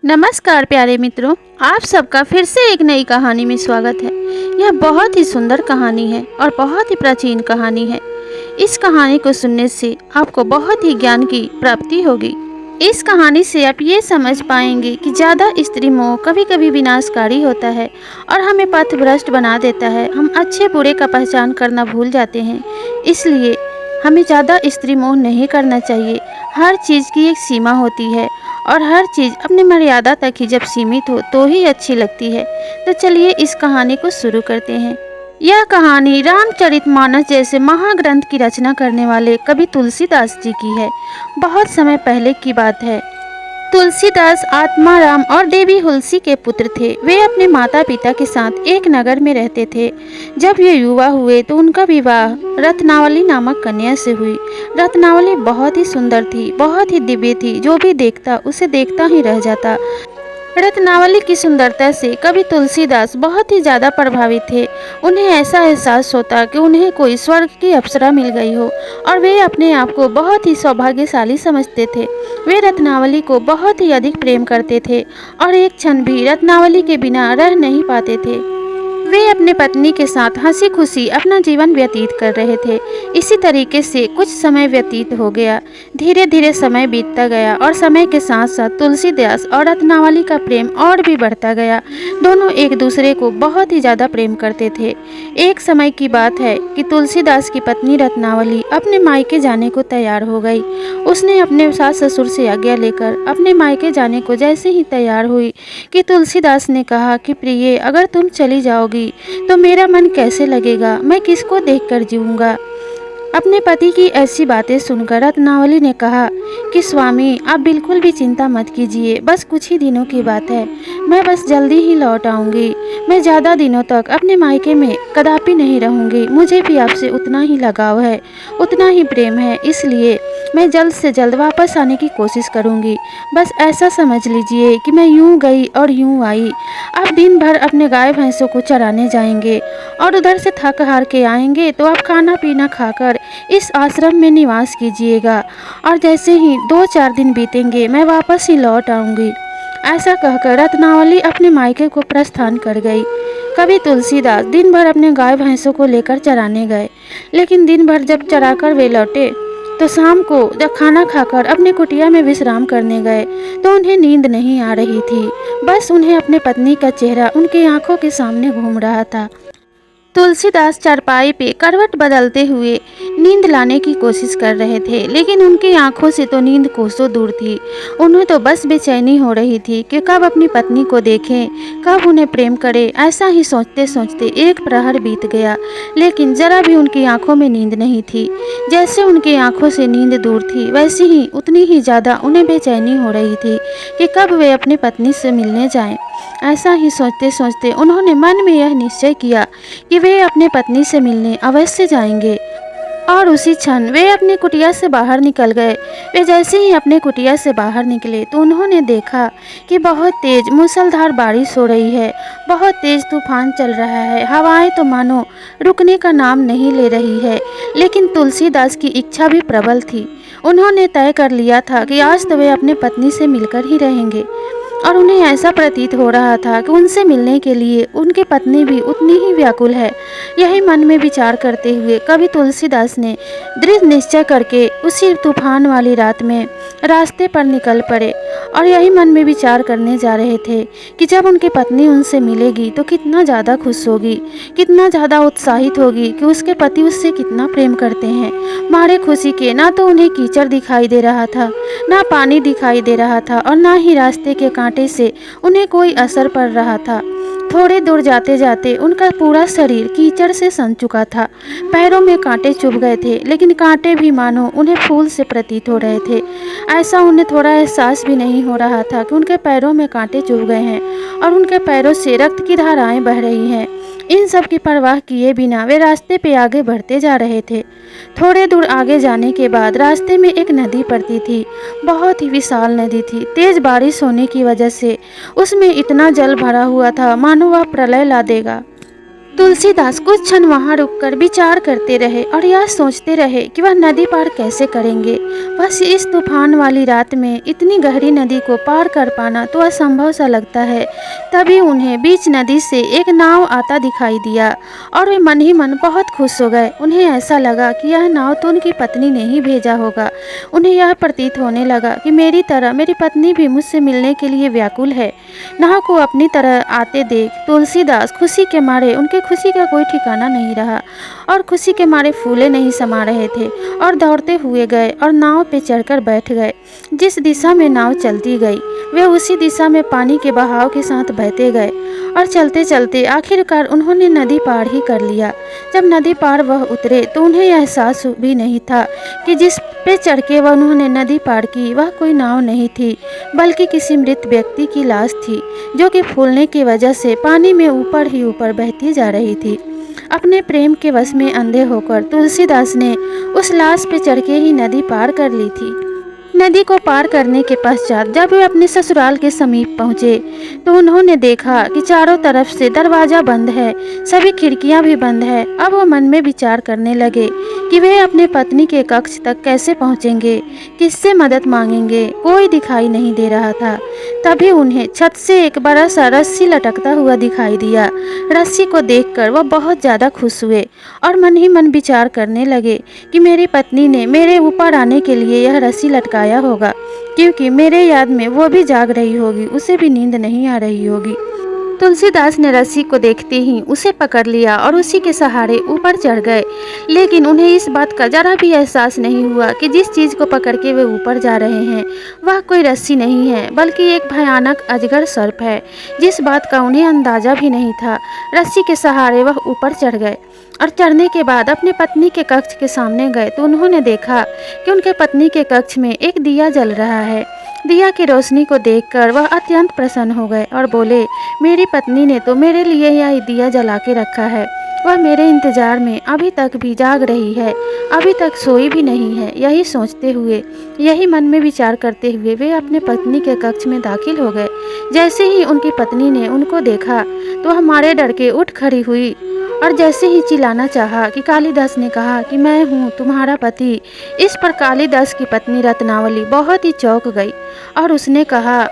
नमस्कार प्यारे मित्रों, आप सबका फिर से एक नई कहानी में स्वागत है। यह बहुत ही सुंदर कहानी है और बहुत ही प्राचीन कहानी है। इस कहानी को सुनने से आपको बहुत ही ज्ञान की प्राप्ति होगी। इस कहानी से आप ये समझ पाएंगे कि ज़्यादा स्त्री मोह कभी कभी विनाशकारी होता है और हमें पथभ्रष्ट बना देता है। हम अच्छे बुरे का पहचान करना भूल जाते हैं, इसलिए हमें ज़्यादा स्त्री मोह नहीं करना चाहिए। हर चीज़ की एक सीमा होती है और हर चीज़ अपनी मर्यादा तक ही जब सीमित हो तो ही अच्छी लगती है। तो चलिए इस कहानी को शुरू करते हैं। यह कहानी रामचरितमानस जैसे महाग्रंथ की रचना करने वाले कवि तुलसीदास जी की है। बहुत समय पहले की बात है। तुलसीदास आत्माराम और देवी हुलसी के पुत्र थे। वे अपने माता पिता के साथ एक नगर में रहते थे। जब ये युवा हुए तो उनका विवाह रत्नावली नामक कन्या से हुई। रत्नावली बहुत ही सुंदर थी, बहुत ही दिव्य थी। जो भी देखता उसे देखता ही रह जाता। रत्नावली की सुंदरता से कवि तुलसीदास बहुत ही ज़्यादा प्रभावित थे। उन्हें ऐसा एहसास होता कि उन्हें कोई स्वर्ग की अप्सरा मिल गई हो और वे अपने आप को बहुत ही सौभाग्यशाली समझते थे। वे रत्नावली को बहुत ही अधिक प्रेम करते थे और एक क्षण भी रत्नावली के बिना रह नहीं पाते थे। वे अपने पत्नी के साथ हंसी खुशी अपना जीवन व्यतीत कर रहे थे। इसी तरीके से कुछ समय व्यतीत हो गया। धीरे धीरे समय बीतता गया और समय के साथ साथ तुलसीदास और रत्नावली का प्रेम और भी बढ़ता गया। दोनों एक दूसरे को बहुत ही ज़्यादा प्रेम करते थे। एक समय की बात है कि तुलसीदास की पत्नी रत्नावली अपने मायके जाने को तैयार हो गई। उसने अपने सास ससुर से आज्ञा लेकर अपने मायके जाने को जैसे ही तैयार हुई कि तुलसीदास ने कहा कि प्रिय, अगर तुम चली जाओगी तो मेरा मन कैसे लगेगा, मैं किसको देखकर जीऊंगा। अपने पति की ऐसी बातें सुनकर रत्नावली ने कहा कि स्वामी, आप बिल्कुल भी चिंता मत कीजिए, बस कुछ ही दिनों की बात है, मैं बस जल्दी ही लौट आऊँगी। मैं ज़्यादा दिनों तक अपने मायके में कदापि नहीं रहूँगी। मुझे भी आपसे उतना ही लगाव है, उतना ही प्रेम है, इसलिए मैं जल्द से जल्द वापस आने की कोशिश करूँगी। बस ऐसा समझ लीजिए कि मैं यूँ गई और यूँ आई। आप दिन भर अपने गाय भैंसों को चराने जाएंगे और उधर से थक हार के आएंगे तो आप खाना पीना खाकर इस आश्रम में निवास कीजिएगा और जैसे ही 2-4 दिन बीतेंगे मैं वापस ही लौट आऊँगी। ऐसा कहकर रत्नावली अपने मायके को प्रस्थान कर गई। कवि तुलसीदास दिन भर अपने गाय भैंसों को लेकर चराने गए, लेकिन दिन भर जब चराकर वे लौटे तो शाम को जब खाना खाकर अपने कुटिया में विश्राम करने गए तो उन्हें नींद नहीं आ रही थी। बस उन्हें अपने पत्नी का चेहरा उनकी आंखों के सामने घूम रहा था। तुलसीदास चारपाई पे करवट बदलते हुए नींद लाने की कोशिश कर रहे थे, लेकिन उनकी आंखों से तो नींद कोसों दूर थी। उन्हें तो बस बेचैनी हो रही थी कि कब अपनी पत्नी को देखें, कब उन्हें प्रेम करें। ऐसा ही सोचते सोचते एक प्रहर बीत गया, लेकिन जरा भी उनकी आंखों में नींद नहीं थी। जैसे उनकी आंखों से नींद दूर थी, वैसे ही उतनी ही ज़्यादा उन्हें बेचैनी हो रही थी कि कब वे अपनी पत्नी से मिलने जाएं। ऐसा ही सोचते सोचते उन्होंने मन में यह निश्चय किया कि वे अपने पत्नी से मिलने अवश्य जाएंगे और उसी क्षण वे अपनी कुटिया से बाहर निकल गए। वे जैसे ही अपने कुटिया से बाहर निकले तो उन्होंने देखा कि बहुत तेज मूसलाधार बारिश हो रही है, बहुत तेज तूफान चल रहा है। हवाएं तो मानो रुकने का नाम नहीं ले रही है, लेकिन तुलसीदास की इच्छा भी प्रबल थी। उन्होंने तय कर लिया था कि आज तो वे अपने पत्नी से मिलकर ही रहेंगे और उन्हें ऐसा प्रतीत हो रहा था कि उनसे मिलने के लिए उनकी पत्नी भी उतनी ही व्याकुल है। यही मन में विचार करते हुए कवि तुलसीदास ने दृढ़ निश्चय करके उसी तूफान वाली रात में रास्ते पर निकल पड़े और यही मन में विचार करने जा रहे थे कि जब उनकी पत्नी उनसे मिलेगी तो कितना ज़्यादा खुश होगी, कितना ज़्यादा उत्साहित होगी कि उसके पति उससे कितना प्रेम करते हैं। मारे खुशी के ना तो उन्हें कीचड़ दिखाई दे रहा था, ना पानी दिखाई दे रहा था और ना ही रास्ते के कांटे से उन्हें कोई असर पड़ रहा था। थोड़े दूर जाते जाते उनका पूरा शरीर कीचड़ से सन चुका था। पैरों में कांटे चुभ गए थे, लेकिन कांटे भी मानो उन्हें फूल से प्रतीत हो रहे थे। ऐसा उन्हें थोड़ा एहसास भी नहीं हो रहा था कि उनके पैरों में कांटे चुभ गए हैं और उनके पैरों से रक्त की धाराएं बह रही हैं। इन सब की परवाह किए बिना वे रास्ते पे आगे बढ़ते जा रहे थे। थोड़े दूर आगे जाने के बाद रास्ते में एक नदी पड़ती थी। बहुत ही विशाल नदी थी। तेज बारिश होने की वजह से उसमें इतना जल भरा हुआ था मानो वह प्रलय ला देगा। तुलसीदास कुछ क्षण वहां रुककर विचार करते रहे और यह सोचते रहे कि वह नदी पार कैसे करेंगे। बस इस तूफान वाली रात में इतनी गहरी नदी को पार कर पाना तो असंभव सा लगता है। तभी उन्हें बीच नदी से एक नाव आता दिखाई दिया और वे मन ही मन बहुत खुश हो गए। उन्हें ऐसा लगा कि यह नाव तो उनकी पत्नी ने ही भेजा होगा। उन्हें यह प्रतीत होने लगा कि मेरी तरह मेरी पत्नी भी मुझसे मिलने के लिए व्याकुल है। नाव को अपनी तरह आते देख तुलसीदास खुशी के मारे, उनके खुशी का कोई ठिकाना नहीं रहा और खुशी के मारे फूले नहीं समा रहे थे और दौड़ते हुए गए और नाव पे चढ़कर बैठ गए। जिस दिशा में नाव चलती गई वे उसी दिशा में पानी के बहाव के साथ बहते गए और चलते चलते आखिरकार उन्होंने नदी पार ही कर लिया। जब नदी पार वह उतरे तो उन्हें एहसास भी नहीं था कि जिस पे चढ़ के वह उन्होंने नदी पार की वह कोई नाव नहीं थी, बल्कि किसी मृत व्यक्ति की लाश थी जो कि फूलने की वजह से पानी में ऊपर ही ऊपर बहती जा रही थी। अपने प्रेम के वश में अंधे होकर तुलसीदास ने उस लाश पे चढ़ के ही नदी पार कर ली थी। नदी को पार करने के पश्चात जब वे अपने ससुराल के समीप पहुंचे तो उन्होंने देखा कि चारों तरफ से दरवाजा बंद है, सभी खिड़कियां भी बंद है। अब वो मन में विचार करने लगे कि वे अपने पत्नी के कक्ष तक कैसे पहुंचेंगे, किससे मदद मांगेंगे। कोई दिखाई नहीं दे रहा था। तभी उन्हें छत से एक बड़ा सा रस्सी लटकता हुआ दिखाई दिया। रस्सी को देखकर वह बहुत ज़्यादा खुश हुए और मन ही मन विचार करने लगे कि मेरी पत्नी ने मेरे ऊपर आने के लिए यह रस्सी लटकाया होगा, क्योंकि मेरे याद में वो भी जाग रही होगी, उसे भी नींद नहीं आ रही होगी। तुलसीदास ने रस्सी को देखते ही उसे पकड़ लिया और उसी के सहारे ऊपर चढ़ गए। लेकिन उन्हें इस बात का जरा भी एहसास नहीं हुआ कि जिस चीज़ को पकड़ के वे ऊपर जा रहे हैं वह कोई रस्सी नहीं है, बल्कि एक भयानक अजगर सर्प है, जिस बात का उन्हें अंदाजा भी नहीं था। रस्सी के सहारे वह ऊपर चढ़ गए और चढ़ने के बाद अपने पत्नी के कक्ष के सामने गए तो उन्होंने देखा कि उनके पत्नी के कक्ष में एक दिया जल रहा है। दिया की रोशनी को देखकर वह अत्यंत प्रसन्न हो गए और बोले, मेरी पत्नी ने तो मेरे लिए यह दिया जला के रखा है। वह मेरे इंतजार में अभी तक भी जाग रही है, अभी तक सोई भी नहीं है। यही सोचते हुए, यही मन में विचार करते हुए वे अपने पत्नी के कक्ष में दाखिल हो गए। जैसे ही उनकी पत्नी ने उनको देखा तो हमारे डर के उठ खड़ी हुई और जैसे ही चिल्लाना चाहा कि कालिदास ने कहा कि मैं हूँ तुम्हारा पति। इस पर कालिदास की पत्नी रत्नावली बहुत ही चौंक गई और उसने कहा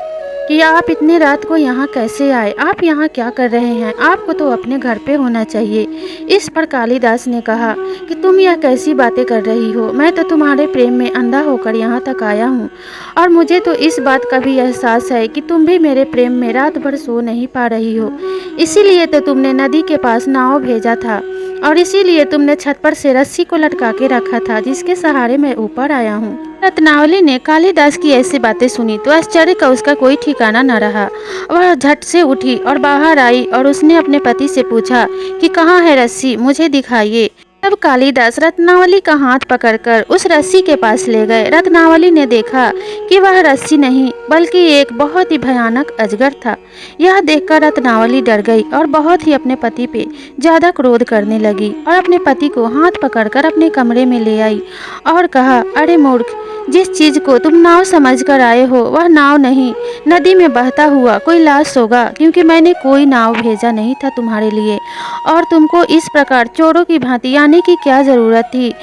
कि आप इतनी रात को यहाँ कैसे आए, आप यहाँ क्या कर रहे हैं, आपको तो अपने घर पे होना चाहिए। इस पर कालिदास ने कहा कि तुम यह कैसी बातें कर रही हो, मैं तो तुम्हारे प्रेम में अंधा होकर यहाँ तक आया हूँ और मुझे तो इस बात का भी एहसास है कि तुम भी मेरे प्रेम में रात भर सो नहीं पा रही हो। इसीलिए तो तुमने नदी के पास नाव भेजा था और इसीलिए तुमने छत पर से रस्सी को लटका के रखा था, जिसके सहारे मैं ऊपर आया हूँ। रत्नावली ने कालिदास की ऐसी बातें सुनी तो आश्चर्य का उसका कोई ठिकाना न रहा। वह झट से उठी और बाहर आई और उसने अपने पति से पूछा कि कहाँ है रस्सी, मुझे दिखाइए। तब कालिदास रत्नावली का हाथ पकड़कर उस रस्सी के पास ले गए। रत्नावली ने देखा कि वह रस्सी नहीं बल्कि एक बहुत ही भयानक अजगर था। यह देखकर रत्नावली डर गई और बहुत ही अपने पति पे ज्यादा क्रोध करने लगी और अपने पति को हाथ पकड़कर अपने कमरे में ले आई और कहा, अरे मूर्ख, जिस चीज को तुम नाव समझकर आए हो वह नाव नहीं, नदी में बहता हुआ कोई लाश होगा, क्योंकि मैंने कोई नाव भेजा नहीं था तुम्हारे लिए और तुमको इस प्रकार चोरों की भांति आने की क्या जरूरत थी।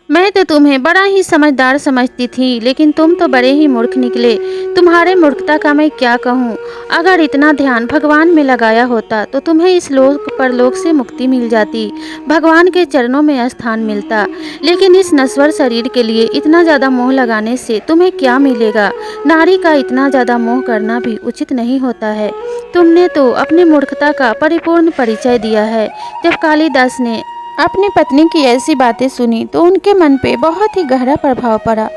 मैं तो तुम्हें बड़ा ही समझदार समझती थी, लेकिन तुम तो बड़े ही मूर्ख निकले। तुम्हारे मूर्खता का मैं क्या कहूँ। अगर इतना ध्यान भगवान में लगाया होता तो तुम्हें इस लोक परलोक से मुक्ति मिल जाती, भगवान के चरणों में स्थान मिलता। लेकिन इस नश्वर शरीर के लिए इतना ज़्यादा मोह लगाने से तुम्हें क्या मिलेगा। नारी का इतना ज़्यादा मोह करना भी उचित नहीं होता है। तुमने तो अपनी मूर्खता का परिपूर्ण परिचय दिया है। जब कालिदास ने अपनी पत्नी की ऐसी बातें सुनी तो उनके मन पे बहुत ही गहरा प्रभाव पड़ा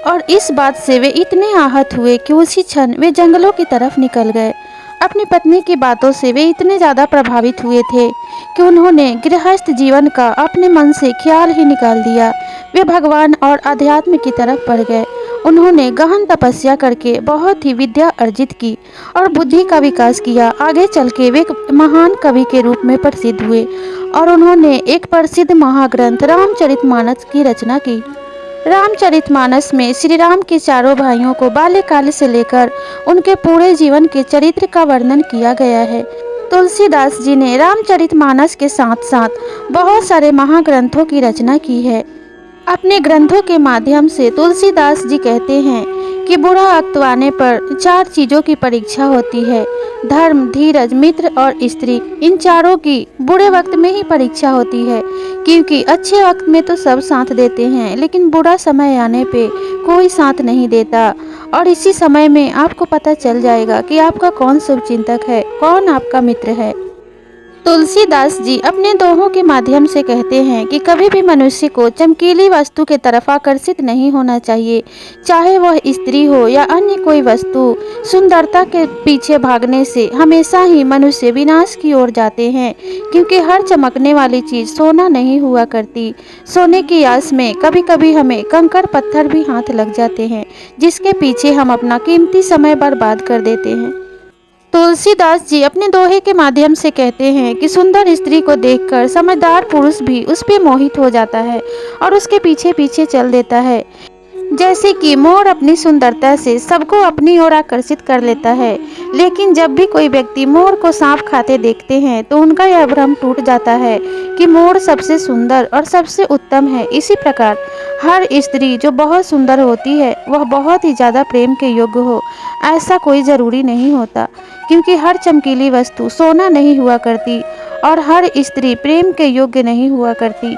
और इस बात से वे इतने आहत हुए कि उसी क्षण वे जंगलों की तरफ निकल गए। अपनी पत्नी की बातों से वे इतने ज़्यादा प्रभावित हुए थे कि उन्होंने गृहस्थ जीवन का अपने मन से ख्याल ही निकाल दिया। वे भगवान और अध्यात्म की तरफ बढ़ गए। उन्होंने गहन तपस्या करके बहुत ही विद्या अर्जित की और बुद्धि का विकास किया। आगे चल के वे महान कवि के रूप में प्रसिद्ध हुए और उन्होंने एक प्रसिद्ध महाग्रंथ रामचरितमानस की रचना की। रामचरितमानस में श्री राम के चारों भाइयों को बाल्यकाल से लेकर उनके पूरे जीवन के चरित्र का वर्णन किया गया है। तुलसीदास जी ने रामचरितमानस के साथ साथ बहुत सारे महाग्रंथों की रचना की है। अपने ग्रंथों के माध्यम से तुलसीदास जी कहते हैं कि बुरा वक्त आने पर 4 चीज़ों की परीक्षा होती है, धर्म, धीरज, मित्र और स्त्री। इन चारों की बुरे वक्त में ही परीक्षा होती है, क्योंकि अच्छे वक्त में तो सब साथ देते हैं, लेकिन बुरा समय आने पे कोई साथ नहीं देता। और इसी समय में आपको पता चल जाएगा कि आपका कौन शुभचिंतक है, कौन आपका मित्र है। तुलसीदास जी अपने दोहों के माध्यम से कहते हैं कि कभी भी मनुष्य को चमकीली वस्तु के तरफ आकर्षित नहीं होना चाहिए, चाहे वह स्त्री हो या अन्य कोई वस्तु। सुंदरता के पीछे भागने से हमेशा ही मनुष्य विनाश की ओर जाते हैं, क्योंकि हर चमकने वाली चीज़ सोना नहीं हुआ करती। सोने की आस में कभी कभी हमें कंकड़ पत्थर भी हाथ लग जाते हैं, जिसके पीछे हम अपना कीमती समय बर्बाद कर देते हैं। तुलसीदास जी अपने दोहे के माध्यम से कहते हैं कि सुंदर स्त्री को देखकर समझदार पुरुष भी उस पर मोहित हो जाता है और उसके पीछे पीछे चल देता है। जैसे कि मोर अपनी सुंदरता से सबको अपनी ओर आकर्षित कर लेता है, लेकिन जब भी कोई व्यक्ति मोर को सांप खाते देखते हैं तो उनका यह भ्रम टूट जाता है कि मोर सबसे सुंदर और सबसे उत्तम है। इसी प्रकार हर स्त्री जो बहुत सुंदर होती है वह बहुत ही ज़्यादा प्रेम के योग्य हो, ऐसा कोई ज़रूरी नहीं होता, क्योंकि हर चमकीली वस्तु सोना नहीं हुआ करती और हर स्त्री प्रेम के योग्य नहीं हुआ करती।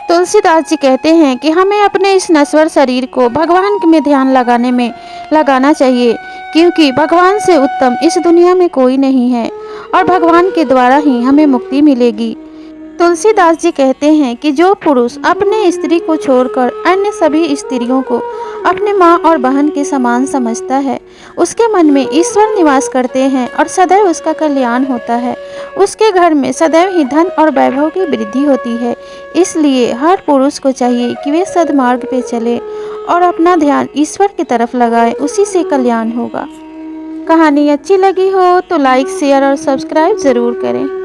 तुलसीदास जी कहते हैं कि हमें अपने इस नश्वर शरीर को भगवान में ध्यान लगाने में लगाना चाहिए, क्योंकि भगवान से उत्तम इस दुनिया में कोई नहीं है और भगवान के द्वारा ही हमें मुक्ति मिलेगी। तुलसीदास जी कहते हैं कि जो पुरुष अपने स्त्री को छोड़कर अन्य सभी स्त्रियों को अपने माँ और बहन के समान समझता है, उसके मन में ईश्वर निवास करते हैं और सदैव उसका कल्याण होता है। उसके घर में सदैव ही धन और वैभव की वृद्धि होती है। इसलिए हर पुरुष को चाहिए कि वे सद्मार्ग पे चले और अपना ध्यान ईश्वर की तरफ लगाए, उसी से कल्याण होगा। कहानी अच्छी लगी हो तो लाइक, शेयर और सब्सक्राइब ज़रूर करें।